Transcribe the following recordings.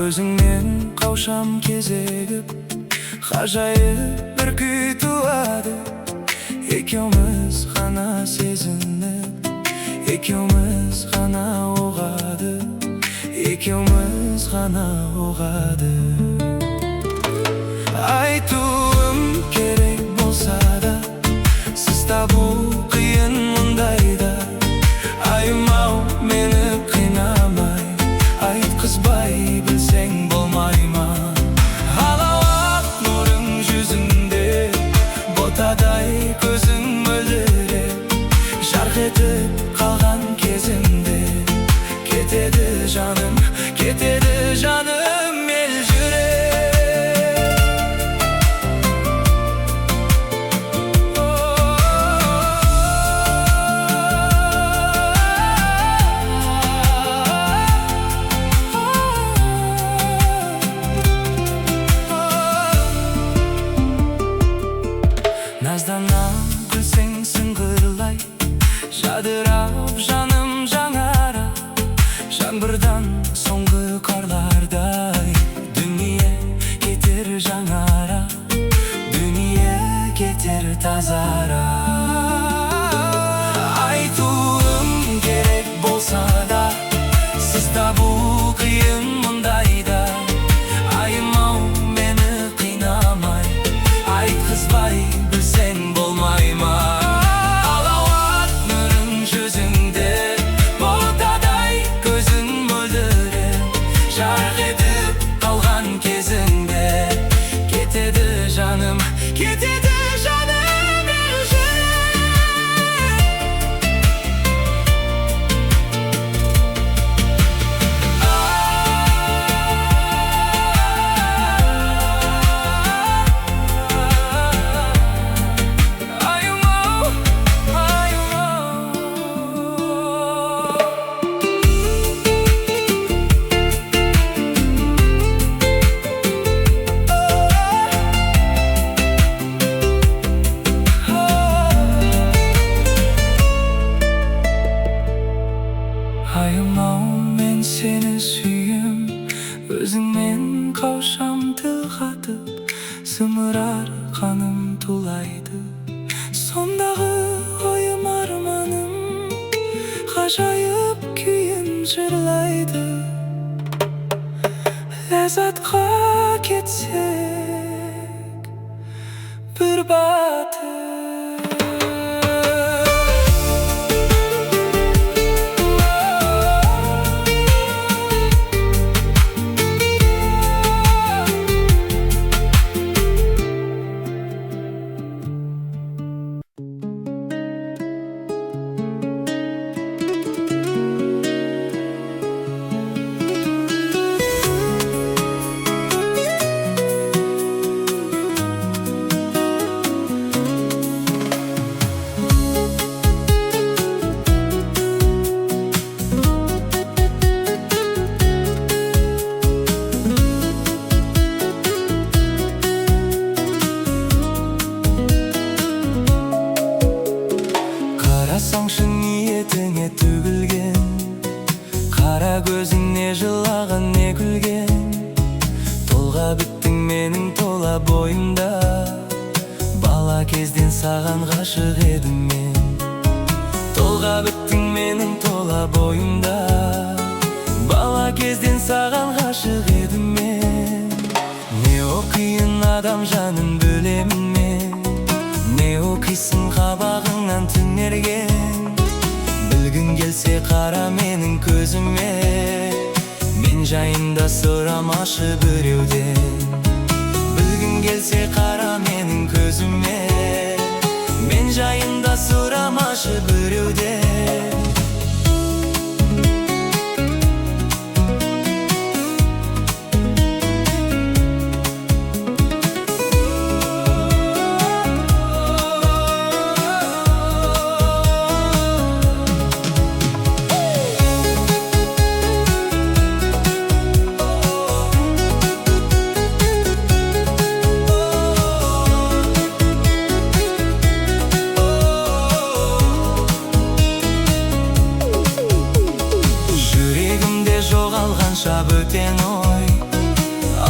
өзіңнен қаушам кезегіп, ғажайып бір күй туады. Екеуміз ғана сезініп, екеуміз ғана оғады, екеуміз ғана оғады. Айтуым керек болса да, сіз табу қиын мұндайда. Айым-ау, мені қинамай, айтқызбай білсең болмай ма? Алауат нұрың жүзіңде, ботадай көзің мөлдіреп, жарқ етіп қалған кезімде кетеді жаным, кетеді жаным елжіреп. Наздана күлсең сыңғырлай, жадырап жаным жаңара. Жаңбырдан соңғы қарлардай, дүние кетер жаңара, дүние кетер тазара. Айтуым керек болса да, сіз табу қиын мұндайда. Айым-ау, мені қинамай, айтқызбай білсең болмай ма? Алауат нұрың жүзіңде, ботадай көзің мөлдіреп, жарқ етіп қалған кезіңде кетеді жаным, кетеді жаным елжіреп. Айым-ау, мен сені сүйем, өзіңмен қаушам тіл қатып, зымырар қаным тулайды. Сондағы ойым арманым, ғажайып күйін жырлайды. Ләззатқа кетсек бір батыр. Қарасаңшы ниетіңе төгілген, қара көзіңе жылаған не күлген. Толға біттің менің тола бойымда, бала кезден саған ғашық едім мен. Толға біттің менің тола бойымда, бала кезден саған ғашық едім мен. Не оқиын адам жанын бөлемін мен, не оқисың қабағыңнан түнерген. Білгің келсе қара менің көзіме, мен жайында сұрамашы біреуден. Білгің келсе қара менің көзіме, мен жайында сұрамашы біреуден. бөтен ой,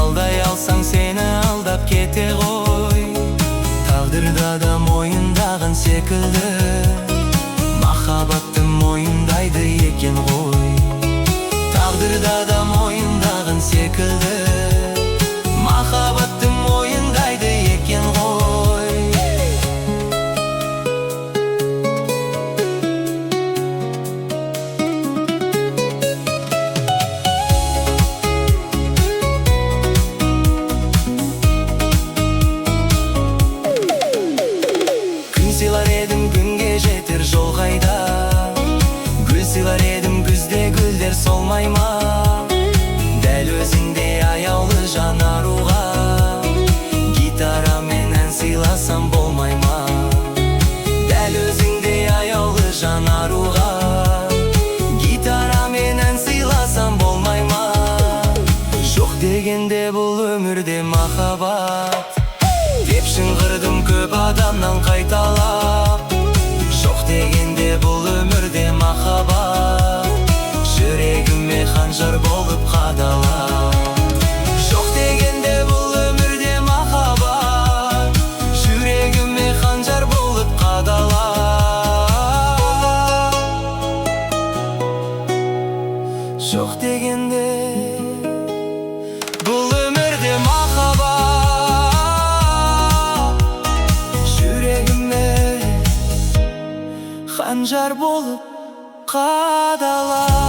алдай алсаң сені алдап кете ғой. Тағдырда да мойындаған секілді, махаббатты мойындайды екен ғой. Тағдырда да мойындаған секілді, махаббатты мойындайды екен ғой. Күн сыйлар едім, күнге жетер жол қайда. Гүл сыйлар едім, күзде гүлдер солмай ма? Дәл өзіңдей аяулы жан аруға гитарамен ән сыйласам болмай ма? Дәл өзіңдей аяулы жан аруға гитарамен ән сыйласам болмай ма? Жоқ дегенде бұл өмірде махаббат деп шыңғырдым көп адамнан қайталап. Жоқ дегенде бұл өмірде махаббат жүрегіме қанжар болып қадалап. Жоқ дегенде бұл өмірде махаббат жүрегіме қанжар болып қадалап. Жоқ дегенде бұл өмірде махаббат жүрегіме қанжар болып қадалап.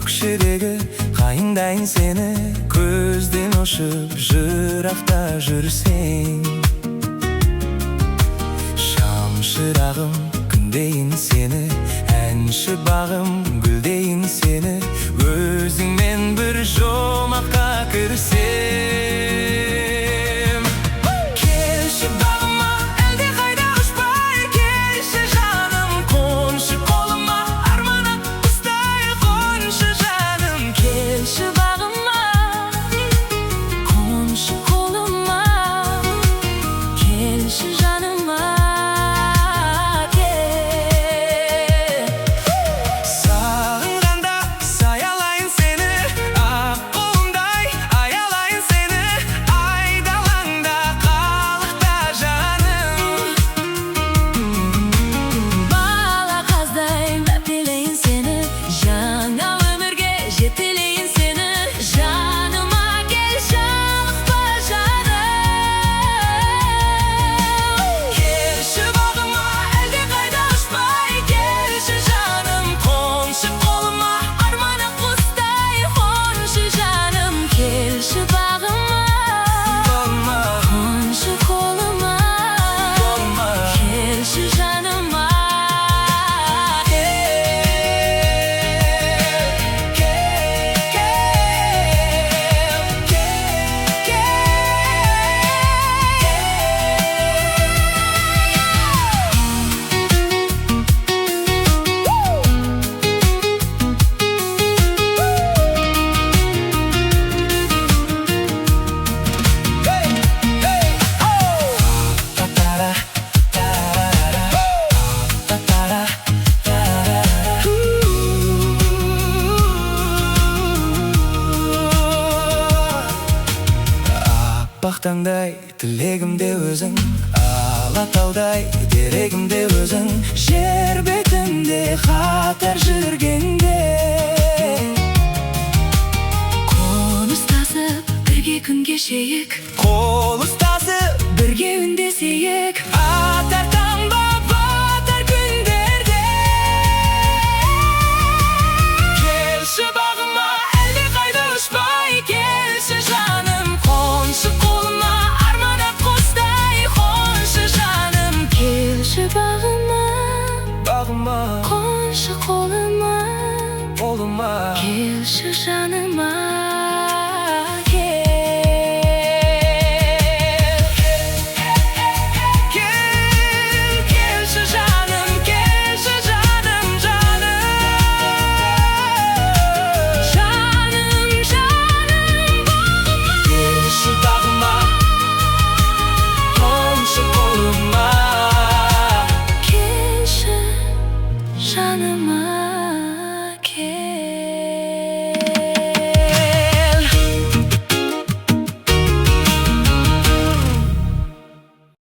Көкшедегі қайыңдайын сені, көзден ұшып жырақта жүрсең. Шамшырағым күндейін сені, әнші бағым гүлдейін сені, өзіңмен бір жұмаққа кірсем. Келші бағыма, әлде қайда ұшпай, келші жаным, қоншы қолыма, арманы құстай қоншы жаным. Келші бағыма, қоншы қолыма, келші жаныма. Сағынғанда саялайын сені, ақ қолымдай аялайын сені, айдалаңда қалықта жаным. Бала қаздай мәпелейін сені, жаңа өмірге жетелейін сені, жаныма кел, жалықпа жаным. Келші бағыма, әлде қайда ұшпай, келші жаным, қоншы қолыма, Арманы құстай қоншы жаным, келші бағыма, қолыма, қоншы қолыма, қолыма. келші жаныма. Бақтаңдай тілегімде өзің, алатаудай дерегімде өзің, жер бетінде қатар жүргенде. Қол ұстасып бірге күн кешейік, Қол ұстасып бірге үндесейік, атар таңба батар күндерде. Келші бағыма, әлде қайда ұшпай, келші жаным, қоншы қолыма, арманы құстай қоншы жаным. келші бағыма, Бағыма, қоншы қолыма, қолыма. келші жаныма. Келші жаным, келші жаным, жаным. Жаным, жаным, Келші бағыма, қоншы қолыма. келші жаныма.